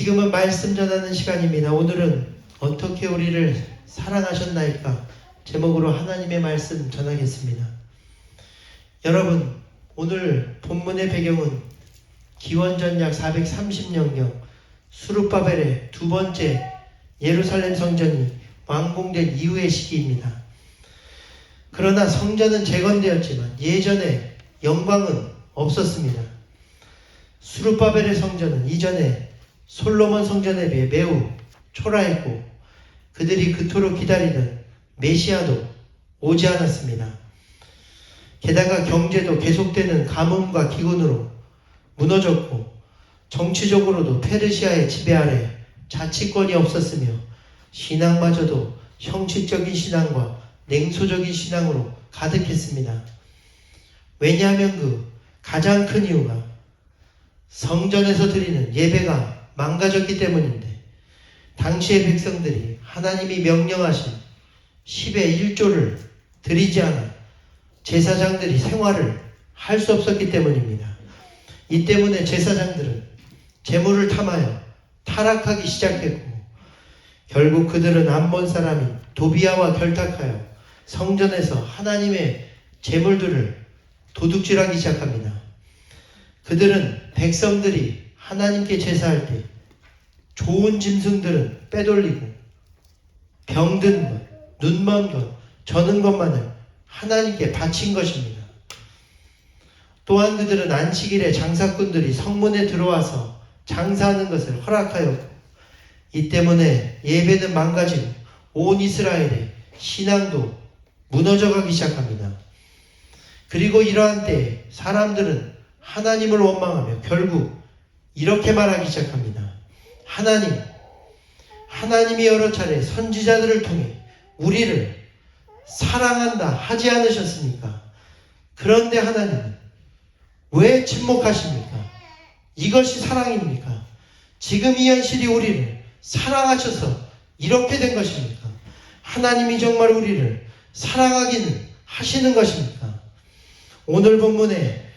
지금은 말씀 전하는 시간입니다. 오늘은 어떻게 우리를 사랑하셨나이까 제목으로 하나님의 말씀 전하겠습니다. 여러분, 오늘 본문의 배경은 기원전 약 430년경 수룹바벨의 두 번째 예루살렘 성전이 완공된 이후의 시기입니다. 그러나 성전은 재건되었지만 예전에 영광은 없었습니다. 수룹바벨의 성전은 이전에 솔로몬 성전에 비해 매우 초라했고 그들이 그토록 기다리던 메시아도 오지 않았습니다. 게다가 경제도 계속되는 가뭄과 기근으로 무너졌고 정치적으로도 페르시아의 지배 아래 자치권이 없었으며 신앙마저도 형식적인 신앙과 냉소적인 신앙으로 가득했습니다. 왜냐하면 그 가장 큰 이유가 성전에서 드리는 예배가 망가졌기 때문인데, 당시의 백성들이 하나님이 명령하신 10의 1조를 드리지 않아 제사장들이 생활을 할 수 없었기 때문입니다. 이 때문에 제사장들은 재물을 탐하여 타락하기 시작했고, 결국 그들은 암몬 사람인 도비아와 결탁하여 성전에서 하나님의 재물들을 도둑질하기 시작합니다. 그들은 백성들이 하나님께 제사할 때 좋은 짐승들은 빼돌리고 병든 것, 눈먼 것, 저는 것만을 하나님께 바친 것입니다. 또한 그들은 안식일에 장사꾼들이 성문에 들어와서 장사하는 것을 허락하였고, 이 때문에 예배는 망가지고 온 이스라엘의 신앙도 무너져가기 시작합니다. 그리고 이러한 때에 사람들은 하나님을 원망하며 결국 이렇게 말하기 시작합니다. 하나님이 여러 차례 선지자들을 통해 우리를 사랑한다 하지 않으셨습니까? 그런데 하나님은 왜 침묵하십니까? 이것이 사랑입니까? 지금 이 현실이 우리를 사랑하셔서 이렇게 된 것입니까? 하나님이 정말 우리를 사랑하기는 하시는 것입니까? 오늘 본문에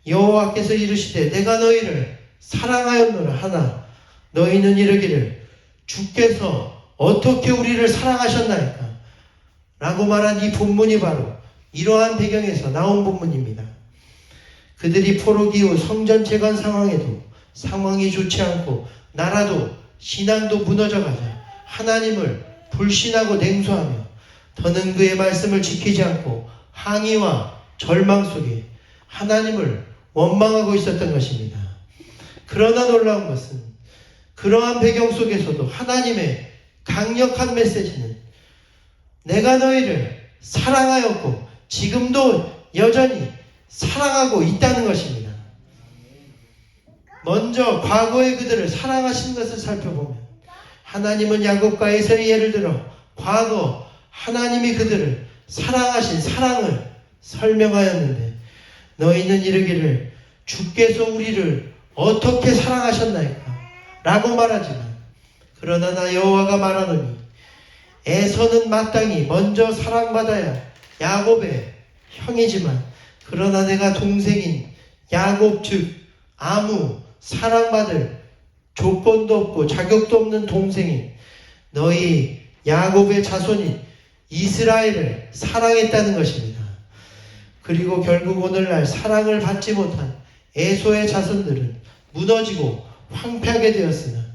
여호와께서 이르시되 내가 너희를 사랑하였노라 하나 너희는 이르기를 주께서 어떻게 우리를 사랑하셨나이까? 라고 말한 이 본문이 바로 이러한 배경에서 나온 본문입니다. 그들이 포로기 이후 성전 재건 상황에도 상황이 좋지 않고 나라도 신앙도 무너져가자 하나님을 불신하고 냉소하며 더는 그의 말씀을 지키지 않고 항의와 절망 속에 하나님을 원망하고 있었던 것입니다. 그러나 놀라운 것은 그러한 배경 속에서도 하나님의 강력한 메시지는 내가 너희를 사랑하였고 지금도 여전히 사랑하고 있다는 것입니다. 먼저 과거의 그들을 사랑하신 것을 살펴보면 하나님은 야곱과 에서의 예를 들어 과거 하나님이 그들을 사랑하신 사랑을 설명하였는데, 너희는 이르기를 주께서 우리를 어떻게 사랑하셨나이까? 라고 말하지만, 그러나 나 여호와가 말하노니 에서는 마땅히 먼저 사랑받아야 야곱의 형이지만, 그러나 내가 동생인 야곱 즉 아무 사랑받을 조건도 없고 자격도 없는 동생인 너희 야곱의 자손인 이스라엘을 사랑했다는 것입니다. 그리고 결국 오늘날 사랑을 받지 못한 에서의 자손들은 무너지고 황폐하게 되었으나,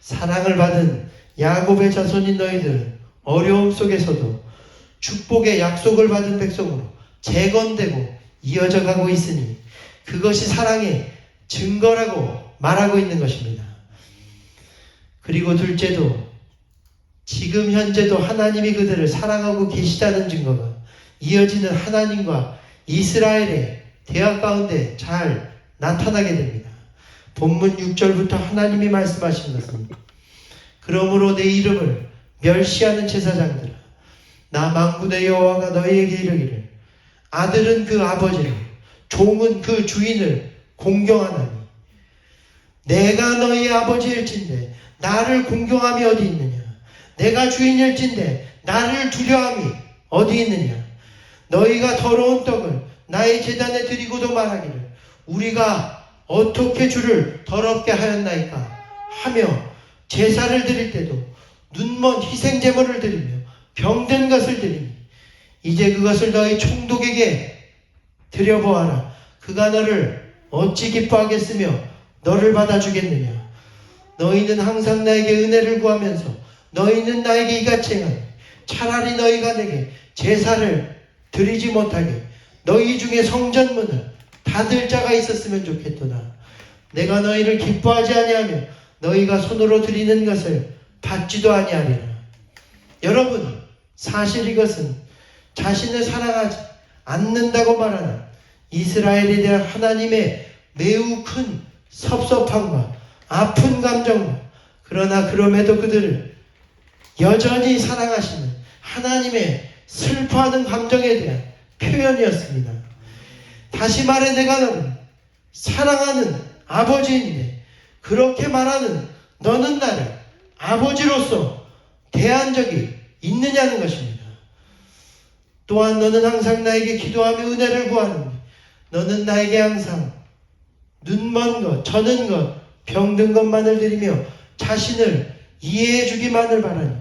사랑을 받은 야곱의 자손인 너희들은 어려움 속에서도 축복의 약속을 받은 백성으로 재건되고 이어져 가고 있으니 그것이 사랑의 증거라고 말하고 있는 것입니다. 그리고 둘째도 지금 현재도 하나님이 그들을 사랑하고 계시다는 증거가 이어지는 하나님과 이스라엘의 대화 가운데 잘 나타나게 됩니다. 본문 6절부터 하나님이 말씀하신 것은 그러므로 내 이름을 멸시하는 제사장들아, 나 만군의 여호와가 너희에게 이르기를 아들은 그 아버지를 종은 그 주인을 공경하나니 내가 너희 아버지일진데 나를 공경함이 어디 있느냐? 내가 주인일진데 나를 두려움이 어디 있느냐? 너희가 더러운 떡을 나의 제단에 드리고도 말하기를 우리가 어떻게 주를 더럽게 하였나이까 하며 제사를 드릴 때도 눈먼 희생 제물을 드리며 병든 것을 드리니 이제 그것을 너희 총독에게 드려보아라. 그가 너를 어찌 기뻐하겠으며 너를 받아주겠느냐. 너희는 항상 나에게 은혜를 구하면서 너희는 나에게 이같이 행하니 차라리 너희가 내게 제사를 드리지 못하게 너희 중에 성전문을 닫을 자가 있었으면 좋겠도다. 내가 너희를 기뻐하지 아니하며 너희가 손으로 드리는 것을 받지도 아니하리라. 여러분, 사실 이것은 자신을 사랑하지 않는다고 말하는 이스라엘에 대한 하나님의 매우 큰 섭섭함과 아픈 감정과 그러나 그럼에도 그들을 여전히 사랑하시는 하나님의 슬퍼하는 감정에 대한 표현이었습니다. 다시 말해 내가 너를 사랑하는 아버지인데 그렇게 말하는 너는 나를 아버지로서 대한 적이 있느냐는 것입니다. 또한 너는 항상 나에게 기도하며 은혜를 구하는데 너는 나에게 항상 눈먼 것, 저는 것, 병든 것만을 드리며 자신을 이해해 주기만을 바라니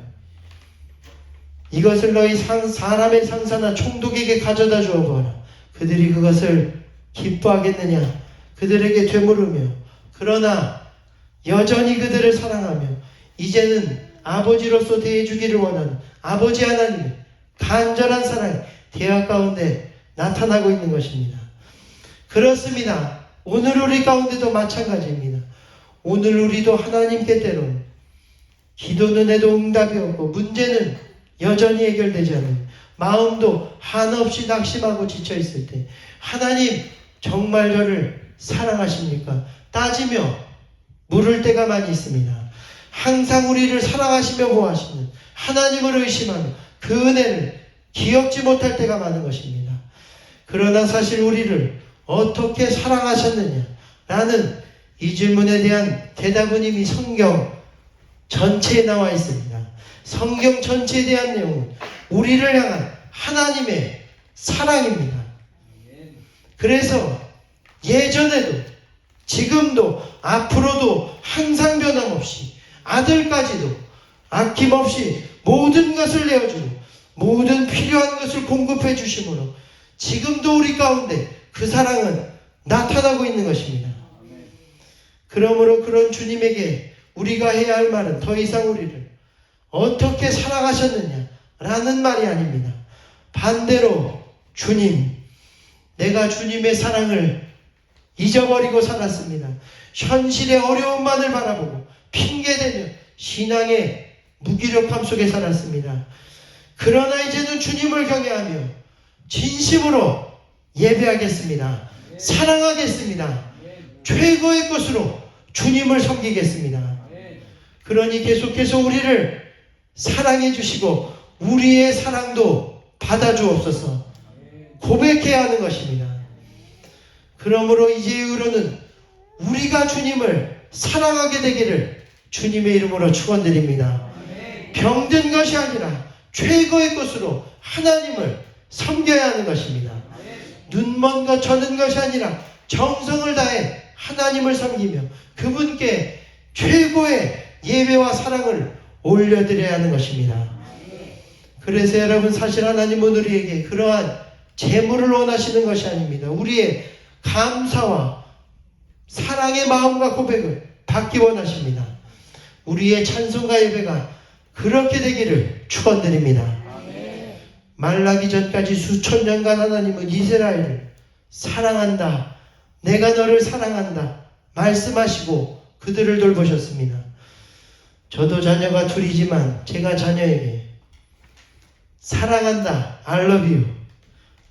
이것을 너희 사람의 상사나 총독에게 가져다 주어 보아라. 그들이 그것을 기뻐하겠느냐. 그들에게 되물으며 그러나 여전히 그들을 사랑하며 이제는 아버지로서 대해주기를 원하는 아버지 하나님의 간절한 사랑이 대화 가운데 나타나고 있는 것입니다. 그렇습니다. 오늘 우리 가운데도 마찬가지입니다. 오늘 우리도 하나님께 때로는 기도는 해도 응답이 없고 문제는 여전히 해결되지 않는 마음도 한없이 낙심하고 지쳐있을 때 하나님 정말 저를 사랑하십니까? 따지며 물을 때가 많이 있습니다. 항상 우리를 사랑하시며 보호하시는 하나님을 의심하며 그 은혜를 기억지 못할 때가 많은 것입니다. 그러나 사실 우리를 어떻게 사랑하셨느냐라는 이 질문에 대한 대답은 이미 성경 전체에 나와 있습니다. 성경 전체에 대한 내용은 우리를 향한 하나님의 사랑입니다. 그래서 예전에도 지금도 앞으로도 항상 변함없이 아들까지도 아낌없이 모든 것을 내어주고 모든 필요한 것을 공급해 주심으로 지금도 우리 가운데 그 사랑은 나타나고 있는 것입니다. 그러므로 그런 주님에게 우리가 해야 할 말은 더 이상 우리를 어떻게 사랑하셨느냐라는 말이 아닙니다. 반대로 주님, 내가 주님의 사랑을 잊어버리고 살았습니다. 현실의 어려움만을 바라보고 핑계대며 신앙의 무기력함 속에 살았습니다. 그러나 이제는 주님을 경외하며 진심으로 예배하겠습니다. 사랑하겠습니다. 최고의 것으로 주님을 섬기겠습니다. 그러니 계속해서 우리를 사랑해 주시고 우리의 사랑도 받아주옵소서 고백해야 하는 것입니다. 그러므로 이제 이후로는 우리가 주님을 사랑하게 되기를 주님의 이름으로 축원드립니다. 병든 것이 아니라 최고의 것으로 하나님을 섬겨야 하는 것입니다. 눈먼 것, 저는 것이 아니라 정성을 다해 하나님을 섬기며 그분께 최고의 예배와 사랑을 올려드려야 하는 것입니다. 그래서 여러분 사실 하나님은 우리에게 그러한 재물을 원하시는 것이 아닙니다. 우리의 감사와 사랑의 마음과 고백을 받기 원하십니다. 우리의 찬송과 예배가 그렇게 되기를 축원드립니다. 말라기 전까지 수천 년간 하나님은 이스라엘을 사랑한다, 내가 너를 사랑한다 말씀하시고 그들을 돌보셨습니다. 저도 자녀가 둘이지만 제가 자녀에게 사랑한다, I love you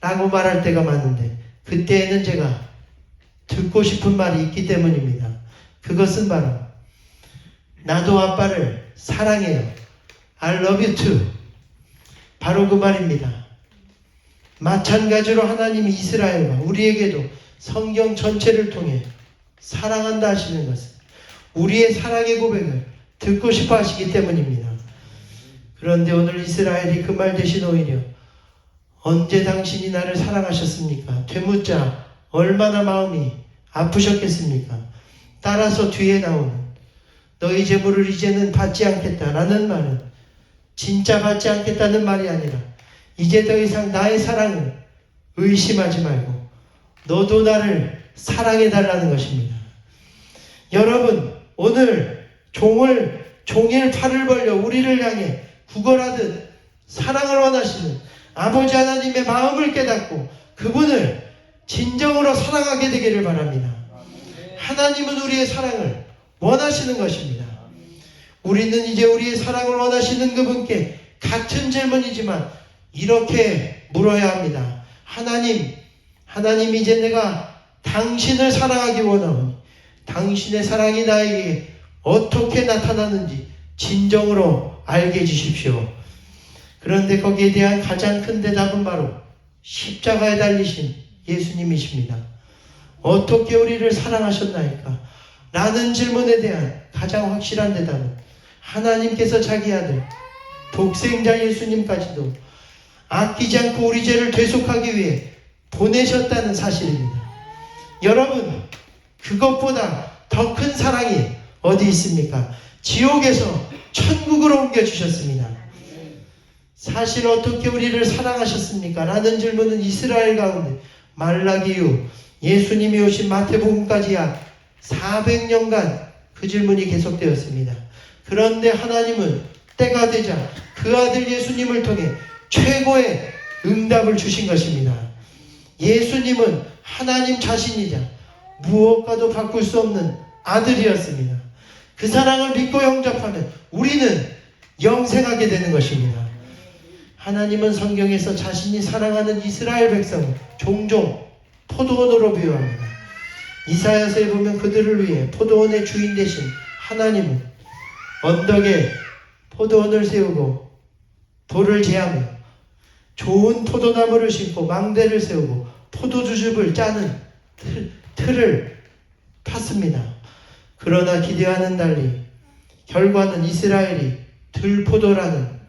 라고 말할 때가 많은데 그때에는 제가 듣고 싶은 말이 있기 때문입니다. 그것은 바로 나도 아빠를 사랑해요, I love you too. 바로 그 말입니다. 마찬가지로 하나님이 이스라엘과 우리에게도 성경 전체를 통해 사랑한다 하시는 것은 우리의 사랑의 고백을 듣고 싶어 하시기 때문입니다. 그런데 오늘 이스라엘이 그 말 대신 오히려 언제 당신이 나를 사랑하셨습니까? 되묻자 얼마나 마음이 아프셨겠습니까? 따라서 뒤에 나오는 너희 제물을 이제는 받지 않겠다라는 말은 진짜 받지 않겠다는 말이 아니라 이제 더 이상 나의 사랑을 의심하지 말고 너도 나를 사랑해달라는 것입니다. 여러분, 오늘 종일 팔을 벌려 우리를 향해 구걸하듯 사랑을 원하시는 아버지 하나님의 마음을 깨닫고 그분을 진정으로 사랑하게 되기를 바랍니다. 하나님은 우리의 사랑을 원하시는 것입니다. 우리는 이제 우리의 사랑을 원하시는 그분께 같은 질문이지만 이렇게 물어야 합니다. 하나님 이제 내가 당신을 사랑하기 원하오니 당신의 사랑이 나에게 어떻게 나타나는지 진정으로 알게 해주십시오. 그런데 거기에 대한 가장 큰 대답은 바로 십자가에 달리신 예수님이십니다. 어떻게 우리를 사랑하셨나이까? 라는 질문에 대한 가장 확실한 대답은 하나님께서 자기 아들 독생자 예수님까지도 아끼지 않고 우리 죄를 대속하기 위해 보내셨다는 사실입니다. 여러분, 그것보다 더 큰 사랑이 어디 있습니까? 지옥에서 천국으로 옮겨주셨습니다. 사실 어떻게 우리를 사랑하셨습니까? 라는 질문은 이스라엘 가운데 말라기 이후 예수님이 오신 마태복음까지 약 400년간 그 질문이 계속되었습니다. 그런데 하나님은 때가 되자 그 아들 예수님을 통해 최고의 응답을 주신 것입니다. 예수님은 하나님 자신이자 무엇과도 바꿀 수 없는 아들이었습니다. 그 사랑을 믿고 영접하면 우리는 영생하게 되는 것입니다. 하나님은 성경에서 자신이 사랑하는 이스라엘 백성을 종종 포도원으로 비유합니다. 이사야서에 보면 그들을 위해 포도원의 주인 되신 하나님은 언덕에 포도원을 세우고 돌을 제하며 좋은 포도나무를 심고 망대를 세우고 포도주즙을 짜는 틀을 탔습니다. 그러나 기대와는 달리 결과는 이스라엘이 들포도라는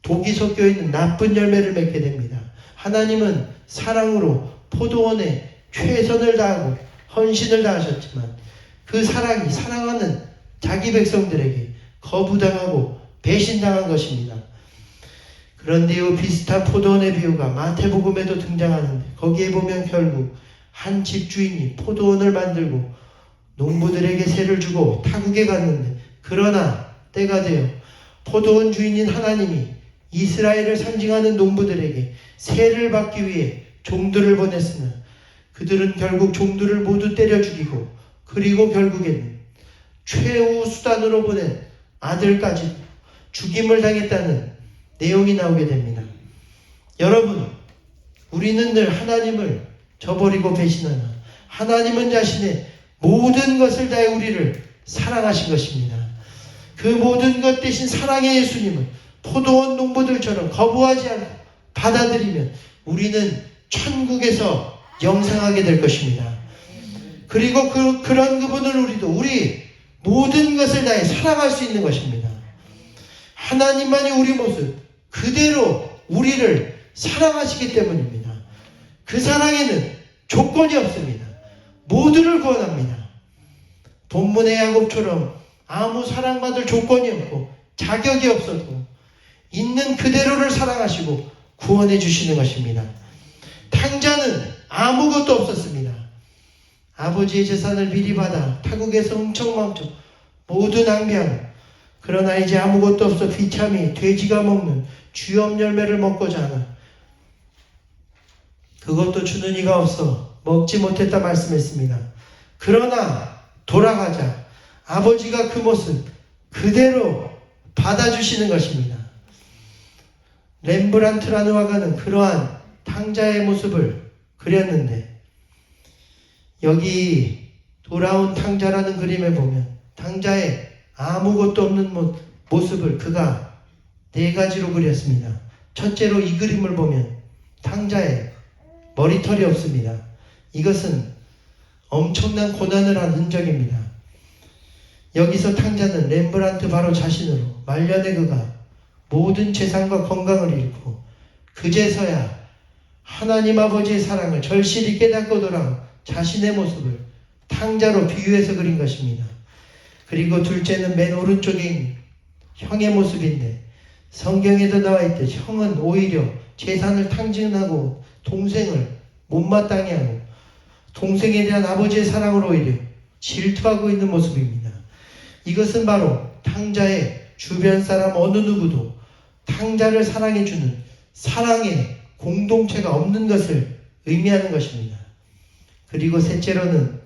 독이 섞여 있는 나쁜 열매를 맺게 됩니다. 하나님은 사랑으로 포도원에 최선을 다하고 헌신을 다하셨지만 그 사랑이 사랑하는 자기 백성들에게 거부당하고 배신당한 것입니다. 그런데 이 비슷한 포도원의 비유가 마태복음에도 등장하는데 거기에 보면 결국 한 집주인이 포도원을 만들고 농부들에게 세를 주고 타국에 갔는데 그러나 때가 되어 포도원 주인인 하나님이 이스라엘을 상징하는 농부들에게 세를 받기 위해 종들을 보냈으나 그들은 결국 종들을 모두 때려 죽이고 그리고 결국에는 최후 수단으로 보낸 아들까지 죽임을 당했다는 내용이 나오게 됩니다. 여러분, 우리는 늘 하나님을 저버리고 배신하나 하나님은 자신의 모든 것을 다해 우리를 사랑하신 것입니다. 그 모든 것 대신 사랑의 예수님을 포도원 농부들처럼 거부하지 않고 받아들이면 우리는 천국에서 영생하게 될 것입니다. 그리고 그런 그분을 우리 모든 것을 다해 사랑할 수 있는 것입니다. 하나님만이 우리 모습 그대로 우리를 사랑하시기 때문입니다. 그 사랑에는 조건이 없습니다. 모두를 구원합니다. 본문의 야곱처럼 아무 사랑받을 조건이 없고 자격이 없어도 있는 그대로를 사랑하시고 구원해 주시는 것입니다. 탕자는 아무것도 없었습니다. 아버지의 재산을 미리 받아 타국에서 흥청망청 모두 낭비하고 그러나 이제 아무것도 없어 비참히 돼지가 먹는 쥐염 열매를 먹고자 하나 그것도 주는 이가 없어 먹지 못했다 말씀했습니다. 그러나 돌아가자 아버지가 그 모습 그대로 받아주시는 것입니다. 렘브란트라는 화가는 그러한 탕자의 모습을 그렸는데 여기 돌아온 탕자라는 그림에 보면 탕자의 아무것도 없는 모습을 그가 4가지로 그렸습니다. 첫째로 이 그림을 보면 탕자의 머리털이 없습니다. 이것은 엄청난 고난을 한 흔적입니다. 여기서 탕자는 렘브란트 바로 자신으로 말년에 그가 모든 재산과 건강을 잃고 그제서야 하나님 아버지의 사랑을 절실히 깨닫고 돌아온 자신의 모습을 탕자로 비유해서 그린 것입니다. 그리고 둘째는 맨 오른쪽에 있는 형의 모습인데, 성경에도 나와 있듯이 형은 오히려 재산을 탕진하고 동생을 못마땅해 하고 동생에 대한 아버지의 사랑을 오히려 질투하고 있는 모습입니다. 이것은 바로 탕자의 주변 사람 어느 누구도 탕자를 사랑해주는 사랑의 공동체가 없는 것을 의미하는 것입니다. 그리고 셋째로는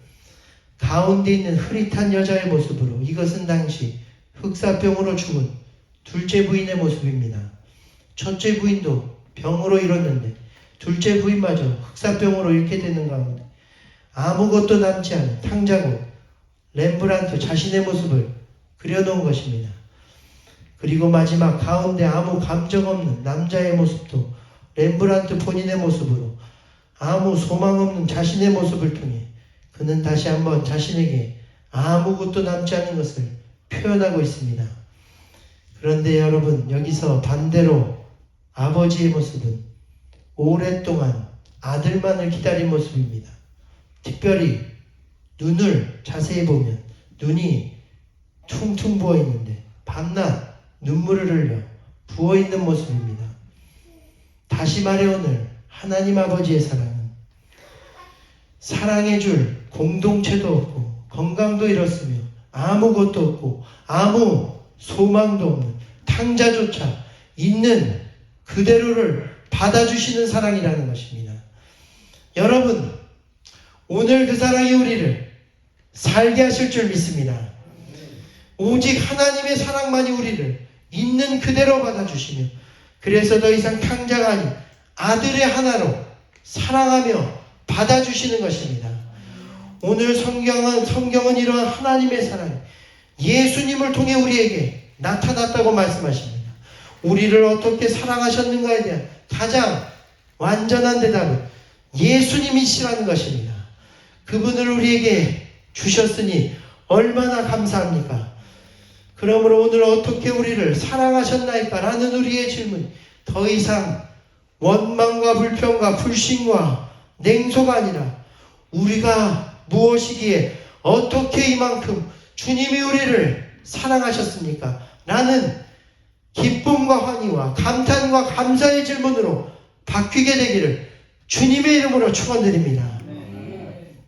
가운데 있는 흐릿한 여자의 모습으로, 이것은 당시 흑사병으로 죽은 둘째 부인의 모습입니다. 첫째 부인도 병으로 잃었는데 둘째 부인마저 흑사병으로 잃게 되는 가운데 아무것도 남지 않은 탕자고 렘브란트 자신의 모습을 그려놓은 것입니다. 그리고 마지막 가운데 아무 감정 없는 남자의 모습도 렘브란트 본인의 모습으로 아무 소망 없는 자신의 모습을 통해 그는 다시 한번 자신에게 아무것도 남지 않은 것을 표현하고 있습니다. 그런데 여러분, 여기서 반대로 아버지의 모습은 오랫동안 아들만을 기다린 모습입니다. 특별히 눈을 자세히 보면 눈이 퉁퉁 부어 있는데 밤낮 눈물을 흘려 부어 있는 모습입니다. 다시 말해 오늘 하나님 아버지의 사랑은 사랑해줄 공동체도 없고 건강도 잃었으며 아무것도 없고 아무 소망도 없는 탕자조차 있는 그대로를 받아주시는 사랑이라는 것입니다. 여러분, 오늘 그 사랑이 우리를 살게 하실 줄 믿습니다. 오직 하나님의 사랑만이 우리를 있는 그대로 받아주시며, 그래서 더 이상 탕자가 아닌 아들의 하나로 사랑하며 받아주시는 것입니다. 오늘 성경은 이러한 하나님의 사랑, 예수님을 통해 우리에게 나타났다고 말씀하십니다. 우리를 어떻게 사랑하셨는가에 대한 가장 완전한 대답은 예수님이시라는 것입니다. 그분을 우리에게 주셨으니 얼마나 감사합니까? 그러므로 오늘 어떻게 우리를 사랑하셨나이까? 라는 우리의 질문, 더 이상 원망과 불평과 불신과 냉소가 아니라 우리가 무엇이기에 어떻게 이만큼 주님이 우리를 사랑하셨습니까? 라는 기쁨과 환희와 감탄과 감사의 질문으로 바뀌게 되기를 주님의 이름으로 축원드립니다.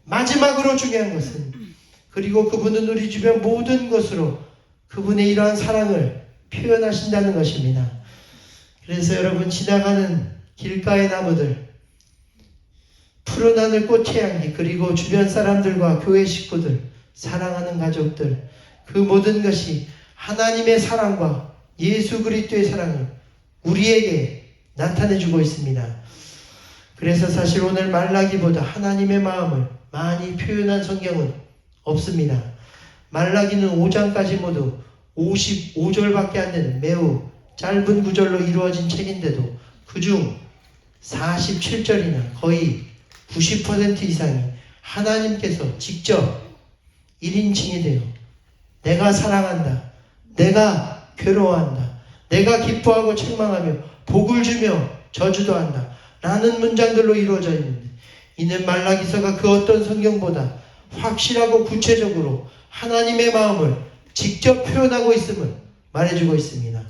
마지막으로 중요한 것은, 그리고 그분은 우리 주변 모든 것으로 그분의 이러한 사랑을 표현하신다는 것입니다. 그래서 여러분, 지나가는 길가의 나무들, 푸른 하늘 꽃의 향기, 그리고 주변 사람들과 교회 식구들, 사랑하는 가족들, 그 모든 것이 하나님의 사랑과 예수 그리스도의 사랑을 우리에게 나타내주고 있습니다. 그래서 사실 오늘 말라기보다 하나님의 마음을 많이 표현한 성경은 없습니다. 말라기는 5장까지 모두 55절밖에 안 되는 매우 짧은 구절로 이루어진 책인데도 그중 47절이나 거의 90% 이상이 하나님께서 직접 1인칭이 되어 내가 사랑한다, 내가 괴로워한다, 내가 기뻐하고 책망하며 복을 주며 저주도 한다 라는 문장들로 이루어져 있는데, 이는 말라기서가 그 어떤 성경보다 확실하고 구체적으로 하나님의 마음을 직접 표현하고 있음을 말해주고 있습니다.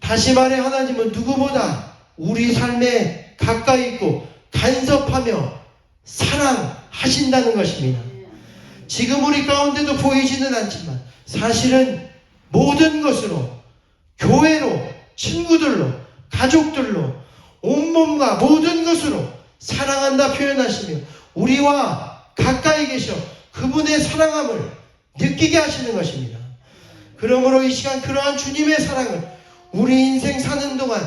다시 말해 하나님은 누구보다 우리 삶에 가까이 있고 간섭하며 사랑하신다는 것입니다. 지금 우리 가운데도 보이지는 않지만 사실은 모든 것으로, 교회로, 친구들로, 가족들로, 온몸과 모든 것으로 사랑한다 표현하시며 우리와 가까이 계셔 그분의 사랑함을 느끼게 하시는 것입니다. 그러므로 이 시간 그러한 주님의 사랑을 우리 인생 사는 동안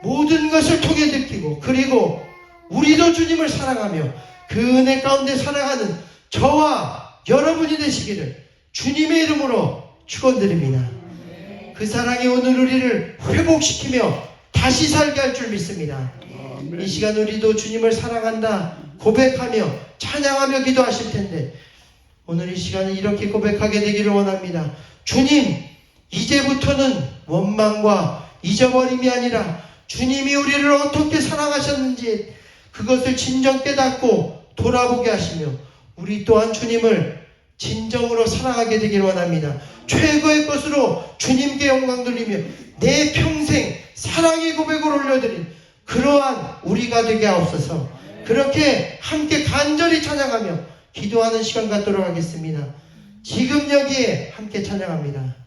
모든 것을 통해 느끼고, 그리고 우리도 주님을 사랑하며 그 은혜 가운데 살아가는 저와 여러분이 되시기를 주님의 이름으로 축원드립니다. 그 사랑이 오늘 우리를 회복시키며 다시 살게 할 줄 믿습니다. 이 시간 우리도 주님을 사랑한다 고백하며 찬양하며 기도하실 텐데, 오늘 이 시간은 이렇게 고백하게 되기를 원합니다. 주님, 이제부터는 원망과 잊어버림이 아니라 주님이 우리를 어떻게 사랑하셨는지 그것을 진정 깨닫고 돌아보게 하시며 우리 또한 주님을 진정으로 사랑하게 되길 원합니다. 최고의 것으로 주님께 영광 돌리며 내 평생 사랑의 고백을 올려드린 그러한 우리가 되게 하옵소서. 그렇게 함께 간절히 찬양하며 기도하는 시간 갖도록 하겠습니다. 지금 여기에 함께 찬양합니다.